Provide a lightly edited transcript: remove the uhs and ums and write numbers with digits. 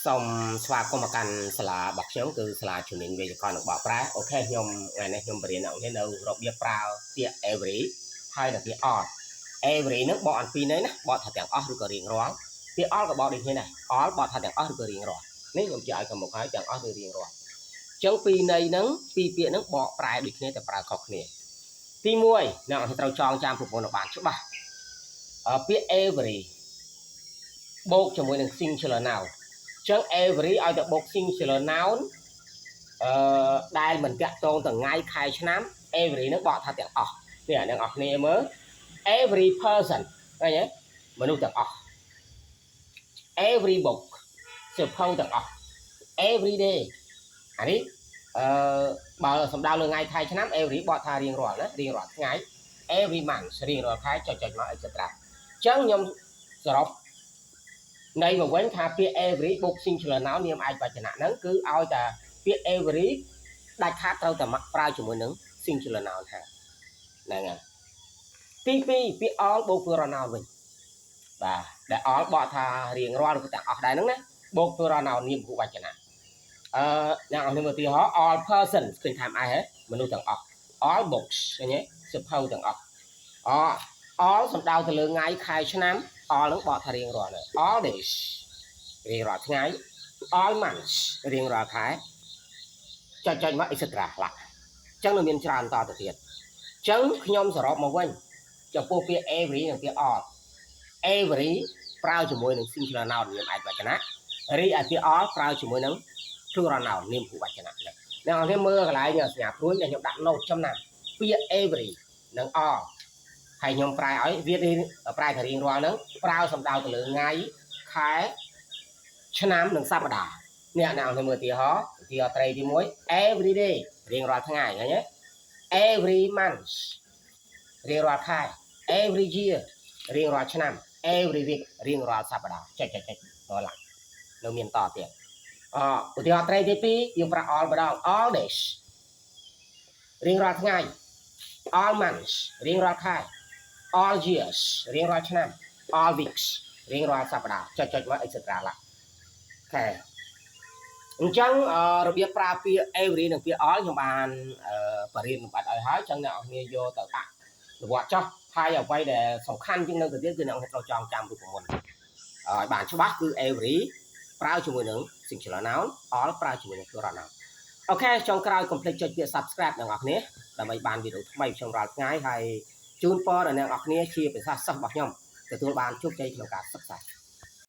សូមស្វាគមន៍មកកាន់សាលារបស់ខ្ញុំគឺសាលាជំនាញវេយ្យាករណ៍និងបកប្រែអូខេខ្ញុំថ្ងៃនេះខ្ញុំបរៀនអ្នកនៅរបៀបប្រើពាក្យ every ហើយនិងពាក្យ all every នឹងបកអំពីនេះណាបកថាទាំងអស់ឬក៏រៀងរាល់ពាក្យ all ក៏បកដូចគ្នាដែរ all បកថាទាំងអស់ឬក៏រៀងរាល់នេះខ្ញុំជាឲ្យកំមុខហើយទាំងអស់ឬរៀងរាល់អញ្ចឹងពីន័យហ្នឹងពីពាក្យហ្នឹងបកប្រែដូចគ្នាតែប្រើខុសគ្នាទី1អ្នកត្រូវចងចាំប្រព័ន្ធបានច្បាស់ពាក្យ every បូកជាមួយនឹង singular nounចឹង every ឲ្យតែបូក singular noun ដែលមិនតាក់ទងទៅថ្ងៃខែឆ្នាំ every នឹងបកថាទាំងអស់នេះអ្នកនរគ្នាមើល every person ឃើញទេមនុស្សទាំងអស់ every book សៀវភៅទាំងអស់ every day អានេះបើសំដៅលើថ្ងៃខែឆ្នាំ every បកថារៀងរាល់ណារៀងរាល់ថ្ងៃ every month រៀងរាល់ខែចុចមក etc ចឹងខ្ញុំសរុបនៃមកវិញថាពាក្យ every បូក singular noun នាមឯកវចនៈហ្នឹងគឺឲ្យតែពាក្យ every ដាច់ខាតត្រូវតែប្រើជាមួយនឹង singular noun ហ្នឹងហើយទី2ពាក្យ all បូក plural noun វិញបាទដែល all បកថារៀងរាល់ឬទាំងអស់ដែរហ្នឹងណាបូក plural noun នាមគូវចនៈអ្នកនរមើលទីហោ all persons ឃើញថាឯងមនុស្សទាំងអស់ all books ឃើញទេសៀវភៅទាំងអស់all សំដៅទៅលើថ្ងៃខែឆ្នាំall នឹងបកថារៀងរាល់ all days រៀងរាល់ថ្ងៃ all months រៀងរាល់ខែចុចមក etc ខ្លះអញ្ចឹងនៅមានច្រើនតទៅទៀតអញ្ចឹងខ្ញុំសរុបមកវិញចំពោះពាក្យ every និងពាក្យ all every ប្រើជាមួយនឹង singular noun នាមឯកវចនៈរីឯពាក្យ all ប្រើជាមួយនឹង plural noun នាមគូវចនៈអ្នកនរមើលកន្លែងសញ្ញាព្រួយដែលខ្ញុំដាក់ note ចំណាំពាក្យ every និង allហើយខ្ញុំប្រែឲ្យវាប្រែថារៀងរាល់ហ្នឹងប្រើសំដៅទៅលើថ្ងៃខែឆ្នាំនិងសប្តាហ៍អ្នកខ្ញុំមើលទីហោទីអត្រីទី1 every day រៀងរាល់ថ្ងៃឃើញទេ every month រៀងរាល់ខែ every year រៀងរាល់ឆ្នាំ every week រៀងរាល់សប្តាហ៍ចុចដល់ឡើងនៅមានតទៀតឧទាហរណ៍ត្រីទី2យើងប្រើ all ម្ដង all days រៀងរាល់ថ្ងៃ all months រៀងរាល់ខែall years រៀងរាល់ឆ្នាំ all weeks រៀងរាល់សប្តាហ៍ចុចមក etc ឡាខែអញ្ចឹងរបៀបប្រើពាក្យ every និងពាក្យ all ខ្ញុំបានបរិញ្ញាបត្រឲ្យហើយអញ្ចឹងអ្នកនរគ្នាយកទៅអនុវត្តចុះហើយអ្វីដែលសំខាន់ជាងនឹងទៅទៀតគឺអ្នកនរត្រូវចងចាំរូបមន្តឲ្យបានច្បាស់គឺ every ប្រើជាមួយនឹង singular noun all ប្រើជាមួយនឹង plural noun អូខេចុងក្រោយកុំភ្លេចចុចពាក្យ subscribe អ្នកនរគ្នាដើម្បីបានវីដេអូថ្មីខ្ញុំរាល់ថ្ងៃហើយជូនពរដល់អ្នកនរគ្នាជាភាសាសិស្សរបស់ខ្ញុំទទួលបានជោគជ័យក្នុងការសិក្សា